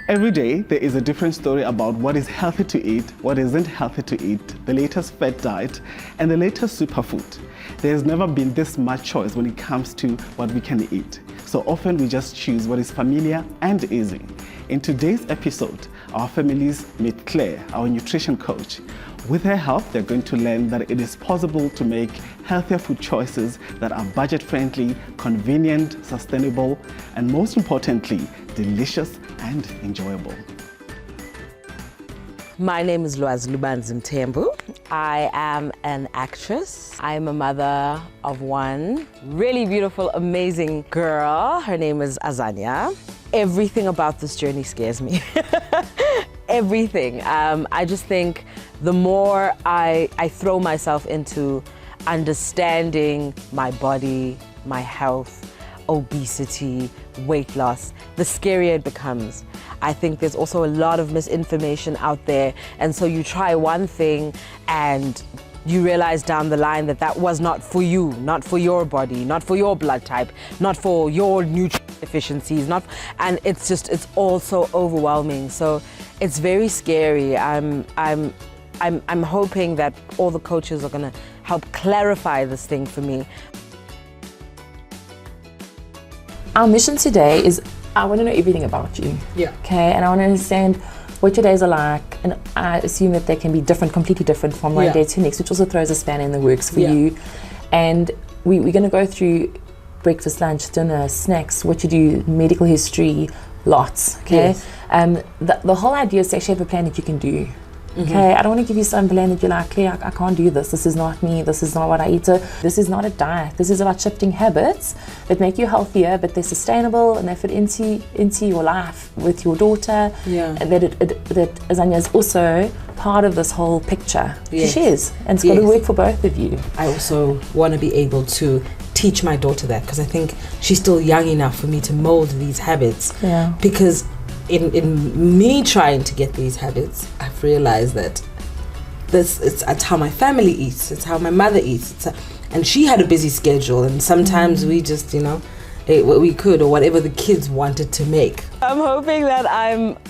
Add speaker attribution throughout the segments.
Speaker 1: Every day, there is a different story about what is healthy to eat, what isn't healthy to eat, the latest fad diet, and the latest superfood. There has never been this much choice when it comes to what we can eat. So often we just choose what is familiar and easy. In today's episode, our families meet Claire, our nutrition coach. With her help, they're going to learn that it is possible to make healthier food choices that are budget-friendly, convenient, sustainable, and most importantly, delicious and enjoyable.
Speaker 2: My name is Lwazi Lubanzi-Mthembu. I am an actress. I'm a mother of one really beautiful, amazing girl. Her name is Azania. Everything about this journey scares me. Everything. I just think the more I throw myself into understanding my body, my health, obesity, weight loss, the scarier it becomes. I think there's also a lot of misinformation out there, and so you try one thing and you realize down the line that that was not for you, not for your body, not for your blood type, not for your nutrient deficiencies, and it's all so overwhelming. So it's very scary. I'm hoping that all the coaches are gonna help clarify this thing for me.
Speaker 3: Our mission today is, I want to know everything about you. Yeah. Okay, and I want to understand what your days are like, and I assume that they can be different, completely different from one day to next, which also throws a spanner in the works for you. And we're going to go through breakfast, lunch, dinner, snacks, what you do, medical history, lots. Okay. Yes. The whole idea is to actually have a plan that you can do. Okay, I don't want to give you some plan that you're like, Claire, I can't do this. This is not me. This is not what I eat. So this is not a diet. This is about shifting habits that make you healthier, but they're sustainable and they fit into your life with your daughter. Yeah. And that Azania is also part of this whole picture. Yes. She is, and it's got to work for both of you.
Speaker 2: I also want to be able to teach my daughter that, because I think she's still young enough for me to mold these habits. Yeah. Because in me trying to get these habits, I've realized that it's how my family eats, it's how my mother eats, and she had a busy schedule, and sometimes we just, ate what we could or whatever the kids wanted to make. I'm hoping that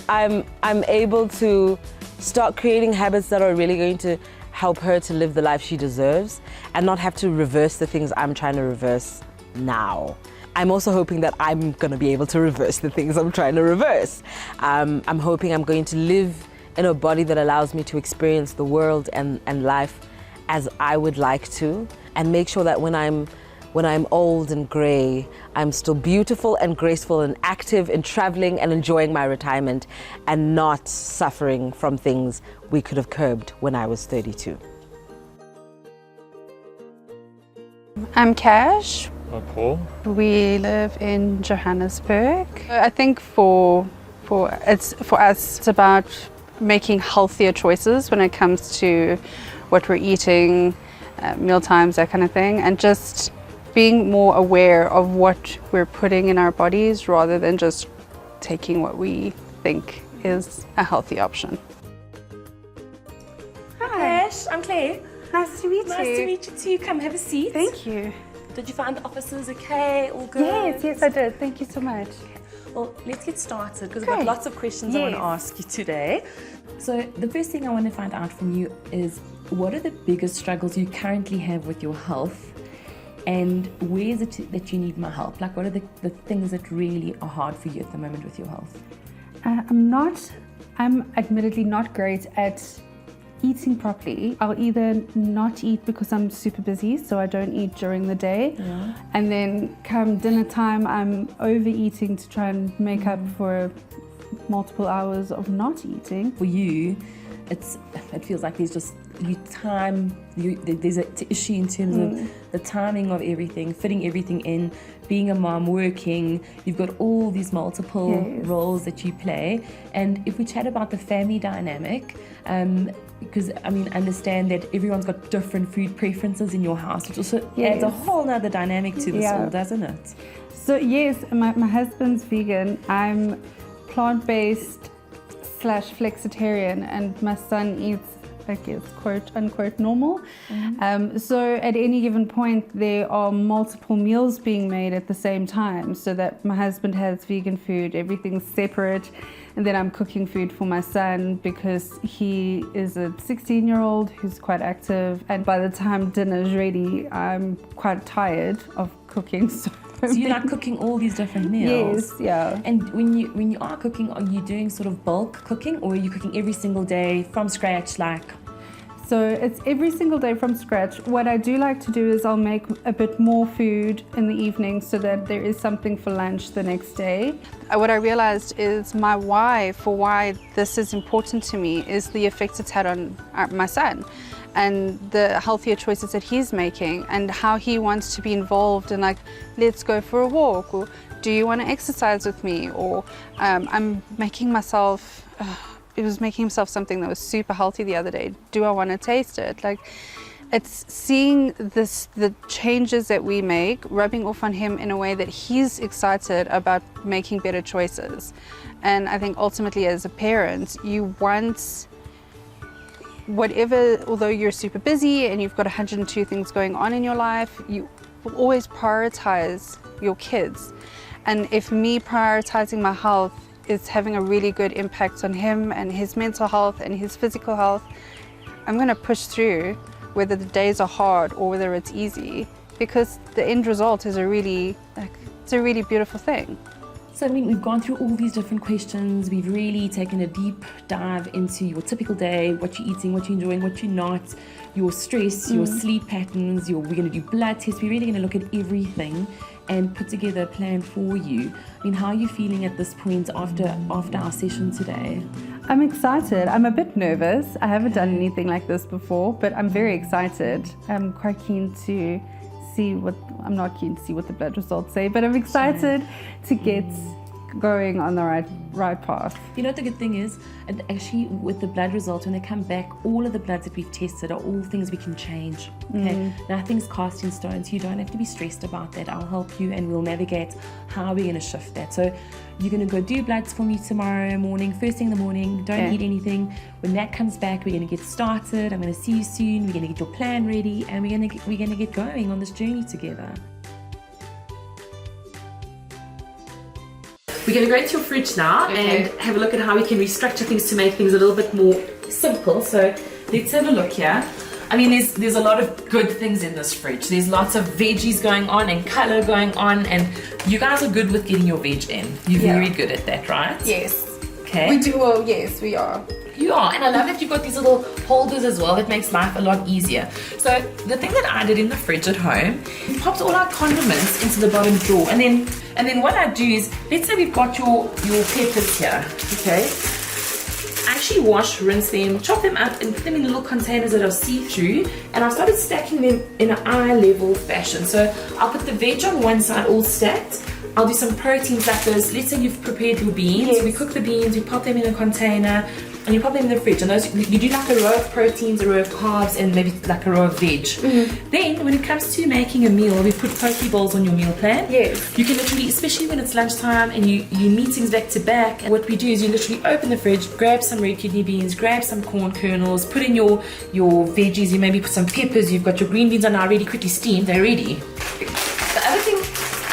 Speaker 2: I'm able to start creating habits that are really going to help her to live the life she deserves and not have to reverse the things I'm trying to reverse now. I'm also hoping that I'm going to be able to reverse the things I'm trying to reverse. I'm hoping I'm going to live in a body that allows me to experience the world and life as I would like to, and make sure that when I'm old and grey, I'm still beautiful and graceful and active and traveling and enjoying my retirement and not suffering from things we could have curbed when I was 32.
Speaker 4: I'm Cash.
Speaker 5: I'm Paul.
Speaker 4: We live in Johannesburg. I think for us, it's about making healthier choices when it comes to what we're eating, meal times, that kind of thing, and just being more aware of what we're putting in our bodies rather than just taking what we think is a healthy option.
Speaker 6: Hi, Ash, I'm Claire.
Speaker 4: Nice to meet you.
Speaker 6: Nice to meet you too. Come have a seat.
Speaker 4: Thank you.
Speaker 6: Did you find the offices okay? All good?
Speaker 4: Yes, I did. Thank you so much.
Speaker 6: Well, let's get started because I've got lots of questions I want to ask you today.
Speaker 3: So the first thing I want to find out from you is, what are the biggest struggles you currently have with your health, and where is it that you need my help? Like, what are the things that really are hard for you at the moment with your health?
Speaker 4: I'm admittedly not great at eating properly. I'll either not eat because I'm super busy, so I don't eat during the day, and then come dinner time I'm overeating to try and make up for multiple hours of not eating.
Speaker 3: For you, it feels like there's just there's an issue in terms of the timing of everything, fitting everything in, being a mom, working. You've got all these multiple roles that you play. And if we chat about the family dynamic, because I understand that everyone's got different food preferences in your house, which also adds a whole nother dynamic to this all, doesn't it?
Speaker 4: So yes, my husband's vegan. I'm plant-based / flexitarian, and my son eats I guess, quote unquote normal. So at any given point, there are multiple meals being made at the same time, so that my husband has vegan food, everything's separate, and then I'm cooking food for my son because he is a 16-year-old who's quite active, and by the time dinner's ready, I'm quite tired of cooking. So
Speaker 3: you're like cooking all these different meals?
Speaker 4: Yes, yeah.
Speaker 3: And when you are cooking, are you doing sort of bulk cooking, or are you cooking every single day from scratch, like?
Speaker 4: So it's every single day from scratch. What I do like to do is I'll make a bit more food in the evening so that there is something for lunch the next day. What I realized is my why for why this is important to me is the effect it's had on my son, and the healthier choices that he's making, and how he wants to be involved in, like, let's go for a walk, or do you want to exercise with me, or I'm making myself, he was making himself something that was super healthy the other day. Do I want to taste it? Like, it's seeing the changes that we make rubbing off on him in a way that he's excited about making better choices. And I think ultimately as a parent, you want whatever, although you're super busy and you've got 102 things going on in your life, you will always prioritize your kids. And if me prioritizing my health is having a really good impact on him and his mental health and his physical health, I'm going to push through whether the days are hard or whether it's easy, because the end result is it's a really beautiful thing.
Speaker 3: So I mean, we've gone through all these different questions. We've really taken a deep dive into your typical day, what you're eating, what you're enjoying, what you're not, your stress, your sleep patterns, we're going to do blood tests. We're really going to look at everything and put together a plan for you. I mean, how are you feeling at this point after our session today?
Speaker 4: I'm excited. I'm a bit nervous. I haven't done anything like this before, but I'm very excited. I'm quite keen to see I'm not keen to see what the blood results say, but I'm excited to get going on the right path.
Speaker 3: You know what the good thing is? And actually with the blood results, when they come back, all of the bloods that we've tested are all things we can change. Okay, nothing's cast in stone, so you don't have to be stressed about that. I'll help you and we'll navigate how we're going to shift that. So you're going to go do bloods for me tomorrow morning, first thing in the morning. Don't eat anything. When that comes back, we're going to get started. I'm going to see you soon. We're going to get your plan ready, and we're going to get going on this journey together. We're going to go into your fridge now and have a look at how we can restructure things to make things a little bit more simple. So let's have a look here. I mean, there's a lot of good things in this fridge. There's lots of veggies going on and color going on, and you guys are good with getting your veg in. You're very good at that, right?
Speaker 4: Yes.
Speaker 3: Okay.
Speaker 4: We do. Well, yes, we are.
Speaker 3: You are, and I love that you've got these little holders as well. That makes life a lot easier. So the thing that I did in the fridge at home, we popped all our condiments into the bottom drawer, and then what I do is, let's say we've got your peppers here, okay? I actually wash, rinse them, chop them up, and put them in little containers that are see-through, and I've started stacking them in an eye-level fashion. So I'll put the veg on one side all stacked. I'll do some proteins like this. Let's say you've prepared your beans. Yes. We cook the beans, we pop them in a container, and you pop them in the fridge. And those, you do like a row of proteins, a row of carbs, and maybe like a row of veg. Then when it comes to making a meal, we put poke bowls on your meal plan.
Speaker 4: Yes.
Speaker 3: You can literally, especially when it's lunchtime and you meetings back to back, and what we do is you literally open the fridge, grab some red kidney beans, grab some corn kernels, put in your veggies, you maybe put some peppers, you've got your green beans are now already quickly steamed, they're ready. The other thing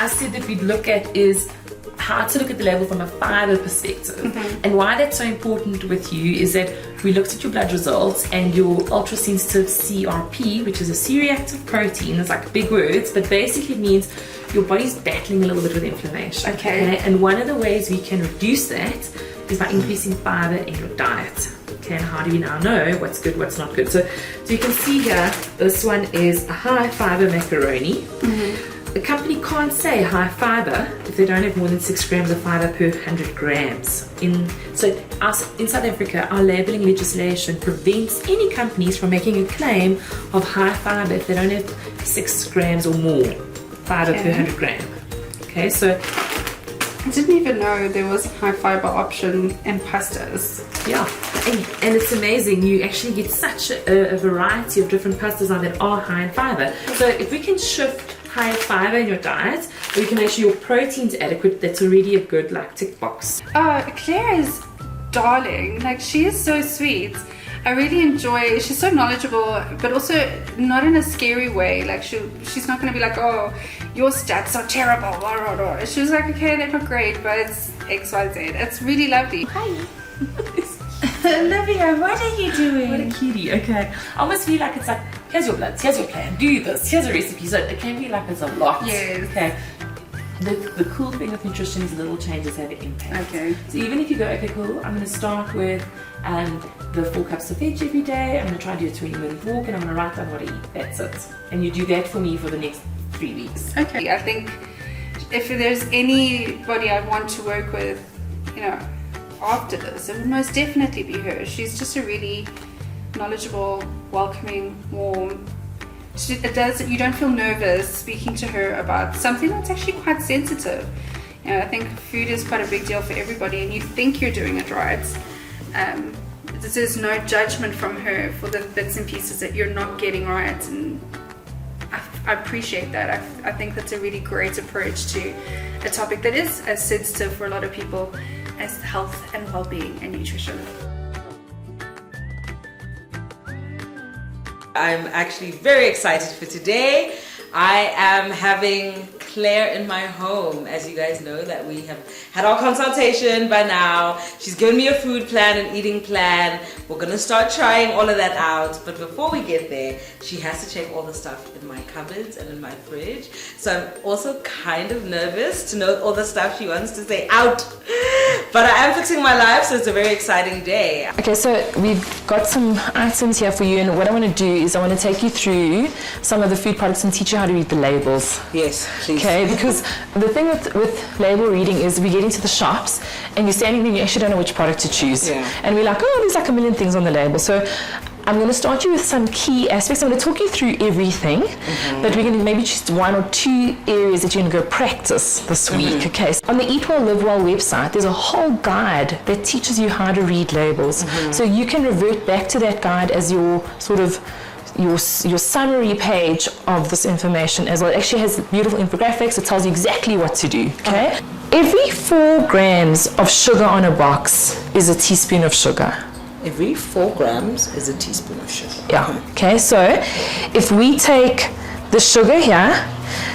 Speaker 3: I said that we'd look at is how to look at the label from a fiber perspective. And why that's so important with you is that we looked at your blood results and your ultra-sensitive CRP, which is a C-reactive protein. It's like big words, but basically it means your body's battling a little bit with inflammation. Okay. And one of the ways we can reduce that is by increasing fiber in your diet. Okay, and how do we now know what's good, what's not good? So you can see here, this one is a high fiber macaroni. The company can't say high fiber if they don't have more than 6 grams of fiber per 100 grams. In South Africa, our labeling legislation prevents any companies from making a claim of high fiber if they don't have 6 grams or more fiber per 100 gram. Okay, so
Speaker 4: I didn't even know there was a high fiber option in pastas.
Speaker 3: Yeah, and it's amazing. You actually get such a variety of different pastas now that are high in fiber. So if we can shift high fiber in your diet, or you can make sure your protein's adequate, that's already a good tick box.
Speaker 4: Claire is darling. Like, she is so sweet. I really enjoy, she's so knowledgeable, but also not in a scary way. Like she's not going to be like, oh, your stats are terrible, blah, blah, blah. She's like, okay, they're not great, but it's X, Y, Z. It's really lovely.
Speaker 6: Hi. Olivia, what are you doing? What a cutie. Okay. I almost feel like it's like, here's your bloods, here's your plan, do this, here's a recipe. So it can be like it's a lot.
Speaker 4: Yes.
Speaker 6: Okay. The cool thing with nutrition is little changes have an impact.
Speaker 4: Okay.
Speaker 6: So even if you go, okay, cool, I'm going to start with the 4 cups of veg every day. I'm going to try and do a 20-minute walk, and I'm going to write down what I eat. That's it. And you do that for me for the next 3 weeks.
Speaker 4: Okay. I think if there's anybody I'd want to work with, you know, after this, it would most definitely be her. She's just a really knowledgeable, welcoming, warm. You don't feel nervous speaking to her about something that's actually quite sensitive. You know, I think food is quite a big deal for everybody, and you think you're doing it right. There's no judgment from her for the bits and pieces that you're not getting right, and I appreciate that. I think that's a really great approach to a topic that is as sensitive for a lot of people as health and well-being and nutrition.
Speaker 5: I'm actually very excited for today. I am having Claire in my home. As you guys know, that we have had our consultation by now. She's given me a food plan, an eating plan. We're gonna start trying all of that out. But before we get there, she has to check all the stuff in my cupboards and in my fridge. So I'm also kind of nervous to know all the stuff she wants to say out. But I am fixing my life, so it's a very exciting day.
Speaker 3: Okay, so we've got some items here for you, and what I want to do is I want to take you through some of the food products and teach you how to read the labels.
Speaker 5: Yes, please.
Speaker 3: Okay, because the thing with label reading is we get into the shops and you're standing there and you actually don't know which product to choose.
Speaker 5: Yeah.
Speaker 3: And we're like, oh, there's like a million things on the label. So I'm going to start you with some key aspects. I'm going to talk you through everything, but we're going to maybe choose 1 or 2 areas that you're going to go practice this week. Okay. So on the Eat Well, Live Well website, there's a whole guide that teaches you how to read labels. So you can revert back to that guide as your sort of your summary page of this information as well. It actually has beautiful infographics. It tells you exactly what to do. Okay. Every 4 grams of sugar on a box is a teaspoon of sugar.
Speaker 5: Every 4 grams is a teaspoon of sugar.
Speaker 3: Yeah. Okay, so if we take the sugar here,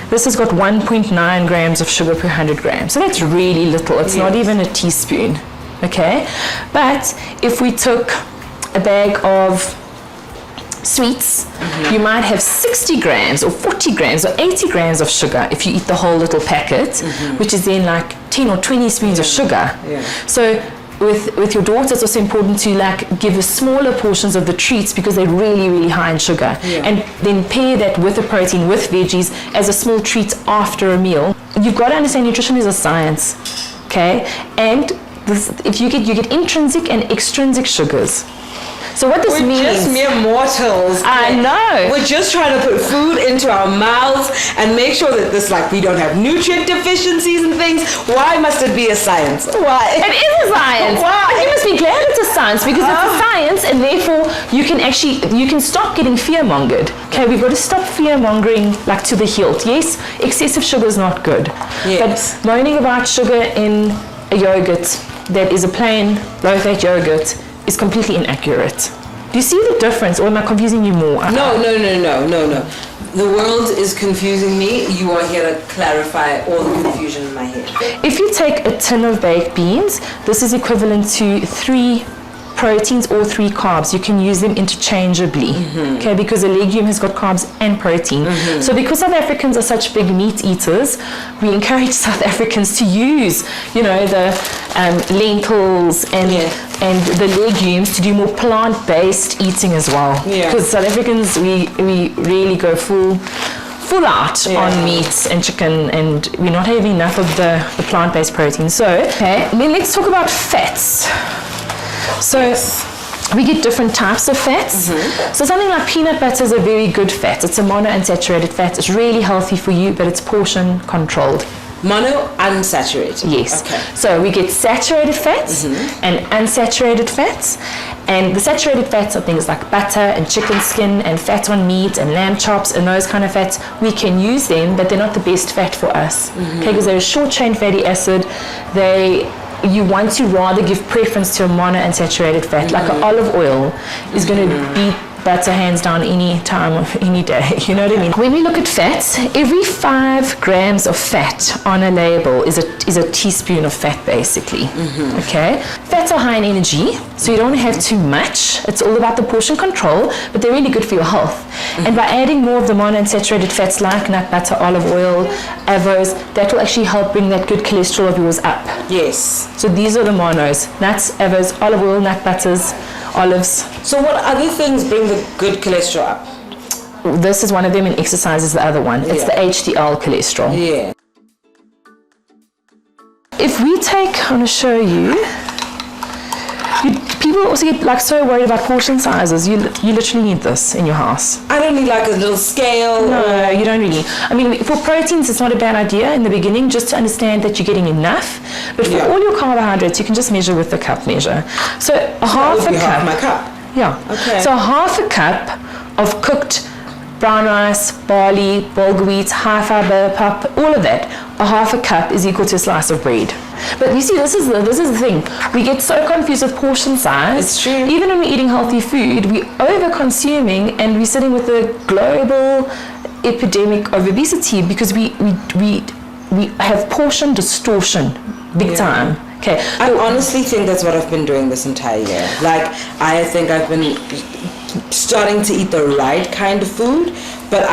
Speaker 3: this has got 1.9 grams of sugar per 100 grams. So that's really little. It's not even a teaspoon. Okay, but if we took a bag of sweets, you might have 60 grams or 40 grams or 80 grams of sugar if you eat the whole little packet, which is then like 10 or 20 spoons of sugar. So with your daughter, it's also important to like give her smaller portions of the treats because they're really, really high in sugar. And then pair that with the protein, with veggies, as a small treat after a meal. You've got to understand nutrition is a science, okay? And if you get intrinsic and extrinsic sugars. So what this means...
Speaker 5: We're just mere mortals.
Speaker 3: I know.
Speaker 5: We're just trying to put food into our mouths and make sure that we don't have nutrient deficiencies and things. Why must it be a science? Why?
Speaker 3: It is a science.
Speaker 5: Why?
Speaker 3: But you must be glad it's a science because it's a science, and therefore you can stop getting fear-mongered. Okay, we've got to stop fear-mongering like to the hilt. Yes, excessive sugar is not good.
Speaker 5: Yes.
Speaker 3: But moaning about sugar in a yogurt that is a plain low-fat yogurt is completely inaccurate. Do you see the difference, or am I confusing you more?
Speaker 5: No. The world is confusing me. You are here to clarify all the confusion in my head.
Speaker 3: If you take a tin of baked beans, this is equivalent to 3 proteins or 3 carbs. You can use them interchangeably, okay, because a legume has got carbs and protein. So because South Africans are such big meat eaters, we encourage South Africans to use, you know, the lentils and the legumes to do more plant-based eating as well. Because South Africans, we really go full out on meats and chicken, and we're not having enough of the plant-based protein. So, okay, then let's talk about fats. So we get different types of fats. So something like peanut butter is a very good fat. It's a monounsaturated fat. It's really healthy for you, but it's portion controlled.
Speaker 5: Monounsaturated?
Speaker 3: Yes.
Speaker 5: Okay.
Speaker 3: So we get saturated fats and unsaturated fats. And the saturated fats are things like butter and chicken skin and fat on meat and lamb chops and those kind of fats. We can use them, but they're not the best fat for us. Okay, because they're a short chain fatty acid. They you want to rather give preference to a monounsaturated fat, like an olive oil is going to beat butter hands down any time of any day. You know what I mean? When we look at fats, every 5 grams of fat on a label is a teaspoon of fat, basically. Okay? Fats are high in energy, so you don't have too much. It's all about the portion control, but they're really good for your health. And by adding more of the monounsaturated fats like nut butter, olive oil, avos, that will actually help bring that good cholesterol of yours up.
Speaker 5: Yes.
Speaker 3: So these are the monos: nuts, avos, olive oil, nut butters, olives.
Speaker 5: So what other things bring the good cholesterol up?
Speaker 3: This is one of them, and exercise is the other one. It's the HDL cholesterol.
Speaker 5: Yeah.
Speaker 3: If we take, I'm going to show you, people also get like so worried about portion sizes. You literally need this in your house.
Speaker 5: I don't need like a little scale.
Speaker 3: No, you don't really. I mean, for proteins, it's not a bad idea in the beginning, just to understand that you're getting enough. But for all your carbohydrates, you can just measure with the cup measure. So half a cup.
Speaker 5: Half my cup.
Speaker 3: Yeah.
Speaker 5: Okay.
Speaker 3: So half a cup of cooked brown rice, barley, bulgur wheat, high fiber, pap, all of that, a half a cup is equal to a slice of bread. But you see, this is the thing. We get so confused with portion size.
Speaker 5: It's true.
Speaker 3: Even when we're eating healthy food, we're over-consuming and we're sitting with a global epidemic of obesity because we have portion distortion big time. Okay.
Speaker 5: I honestly think that's what I've been doing this entire year. Like, I think I've been starting to eat the right kind of food, but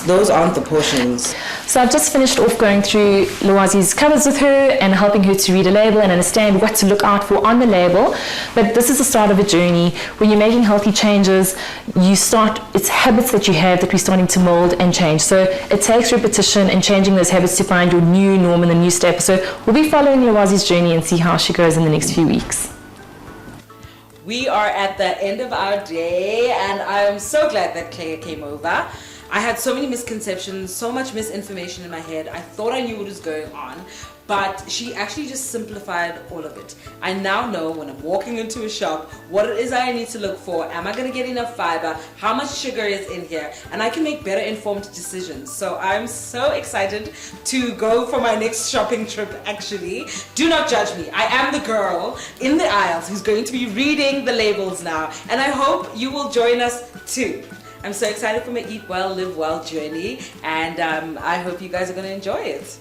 Speaker 5: those aren't the portions.
Speaker 3: So I've just finished off going through Loazi's covers with her and helping her to read a label and understand what to look out for on the label. But this is the start of a journey. When you're making healthy changes, it's habits that you have that we're starting to mold and change. So it takes repetition and changing those habits to find your new norm and the new step. So we'll be following Loazi's journey and see how she goes in the next few weeks.
Speaker 5: We are at the end of our day, and I am so glad that Claire came over. I had so many misconceptions, so much misinformation in my head. I thought I knew what was going on, but she actually just simplified all of it. I now know when I'm walking into a shop what it is I need to look for. Am I going to get enough fiber? How much sugar is in here? And I can make better informed decisions. So I'm so excited to go for my next shopping trip, actually. Do not judge me. I am the girl in the aisles who's going to be reading the labels now. And I hope you will join us too. I'm so excited for my Eat Well, Live Well journey, and I hope you guys are going to enjoy it.